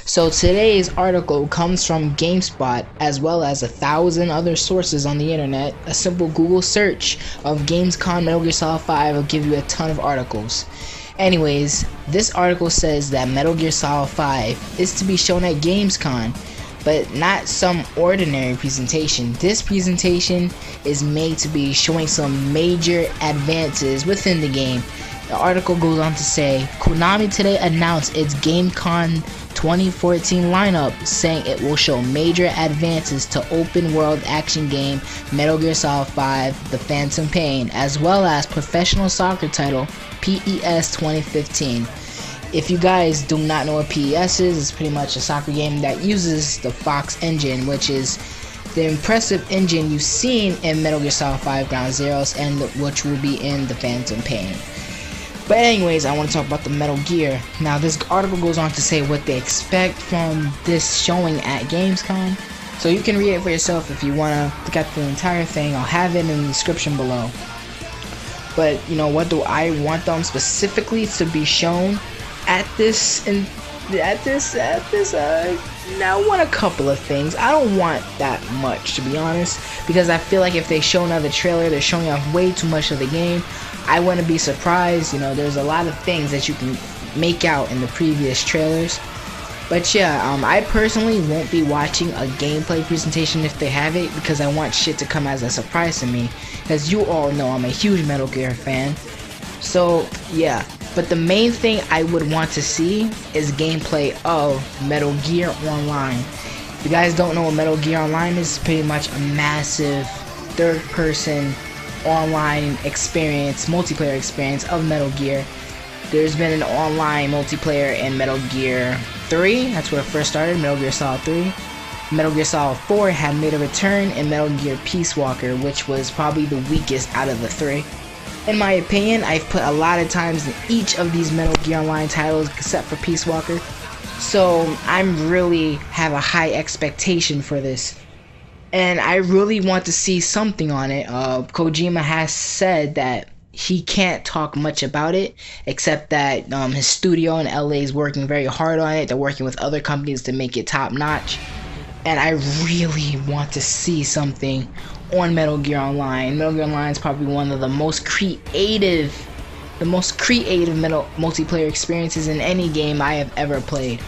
So today's article comes from GameSpot as well as 1,000 other sources on the internet. A simple Google search of Gamescom Metal Gear Solid 5 will give you a ton of articles. Anyways, this article says that Metal Gear Solid 5 is to be shown at Gamescom, but not some ordinary presentation. This presentation is made to be showing some major advances within the game. The article goes on to say, Konami today announced its Gamescom 2014 lineup, saying it will show major advances to open world action game Metal Gear Solid 5 The Phantom Pain, as well as professional soccer title PES 2015. If you guys do not know what PES is, it's pretty much a soccer game that uses the Fox engine, which is the impressive engine you've seen in Metal Gear Solid 5 Ground Zeroes and which will be in The Phantom Pain. But anyways, I want to talk about the Metal Gear. Now this article goes on to say what they expect from this showing at Gamescom. So you can read it for yourself if you want to look at the entire thing. I'll have it in the description below. But you know, what do I want them specifically to be shown at this? Now I want a couple of things. I don't want that much, to be honest, because I feel like if they show another trailer, they're showing off way too much of the game. I wouldn't be surprised. You know, there's a lot of things that you can make out in the previous trailers. But yeah, I personally won't be watching a gameplay presentation if they have it, because I want shit to come as a surprise to me. As you all know, I'm a huge Metal Gear fan. So yeah, but the main thing I would want to see is gameplay of Metal Gear Online. If you guys don't know what Metal Gear Online is, it's pretty much a massive third-person online experience, multiplayer experience of Metal Gear. There's been an online multiplayer in Metal Gear 3, that's where it first started, Metal Gear Solid 3. Metal Gear Solid 4 had made a return in Metal Gear Peace Walker, which was probably the weakest out of the three. In my opinion, I've put a lot of times in each of these Metal Gear Online titles except for Peace Walker. So I'm really have a high expectation for this. And I really want to see something on it. Kojima has said that he can't talk much about it, except that his studio in LA is working very hard on it. They're working with other companies to make it top notch. And I really want to see something on Metal Gear Online. Metal Gear Online is probably one of the most creative multiplayer experiences in any game I have ever played.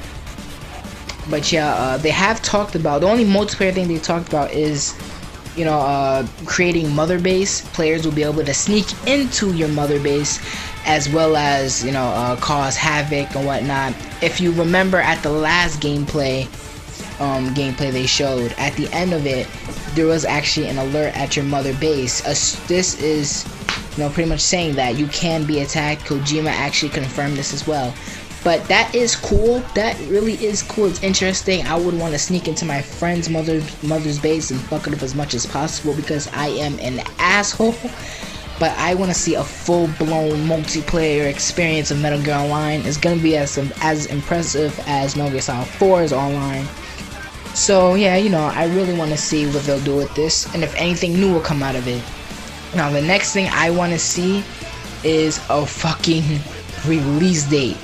But yeah, they have talked about, the only multiplayer thing they talked about is, you know, creating mother base. Players will be able to sneak into your mother base, as well as, you know, cause havoc and whatnot. If you remember at the last gameplay they showed, at the end of it, there was actually an alert at your mother base. This is, you know, pretty much saying that you can be attacked. Kojima actually confirmed this as well. But that is cool. That really is cool. It's interesting. I would want to sneak into my friend's mother's base and fuck it up as much as possible, because I am an asshole. But I want to see a full-blown multiplayer experience of Metal Gear Online. It's gonna be as impressive as Metal Gear Solid 4's online. So yeah, you know, I really want to see what they'll do with this, and if anything new will come out of it. Now the next thing I want to see is a fucking release date.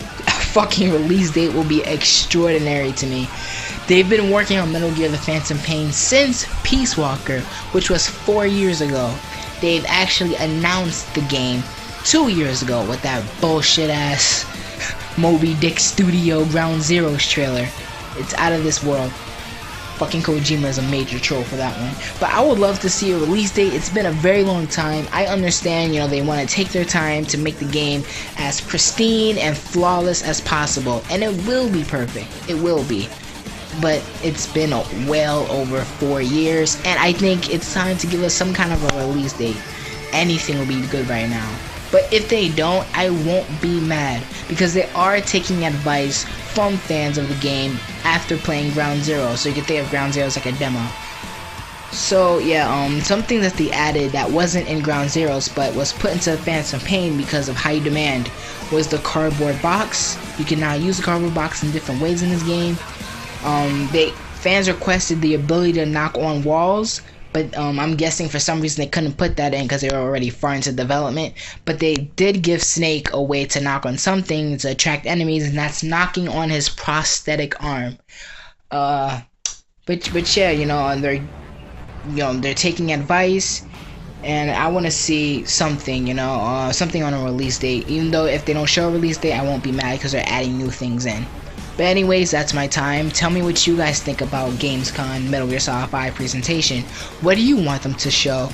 Fucking release date will be extraordinary to me. They've been working on Metal Gear The Phantom Pain since Peace Walker, which was 4 years ago. They've actually announced the game 2 years ago with that bullshit ass Moby Dick Studio Ground Zeroes trailer. It's out of this world. Fucking Kojima is a major troll for that one. But I would love to see a release date. It's been a very long time. I understand, you know, they want to take their time to make the game as pristine and flawless as possible. And it will be perfect. It will be. But it's been well over 4 years. And I think it's time to give us some kind of a release date. Anything will be good right now. But if they don't, I won't be mad, because they are taking advice from fans of the game after playing Ground Zero. So you can think of Ground Zero as like a demo. So yeah, something that they added that wasn't in Ground Zeroes but was put into Phantom Pain because of high demand was the cardboard box. You can now use the cardboard box in different ways in this game. Fans requested the ability to knock on walls, but I'm guessing for some reason they couldn't put that in because they were already far into development. But they did give Snake a way to knock on something to attract enemies, and that's knocking on his prosthetic arm. But yeah, they're taking advice, and I want to see something, something on a release date. Even though if they don't show a release date, I won't be mad because they're adding new things in. But anyways, that's my time. Tell me what you guys think about Gamescom Metal Gear Solid 5 presentation. What do you want them to show?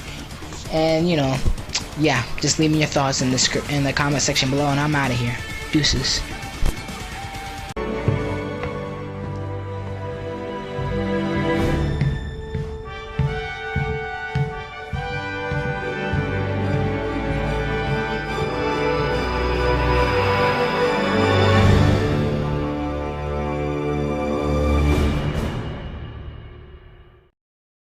And yeah, just leave me your thoughts in the comment section below, and I'm out of here. Deuces.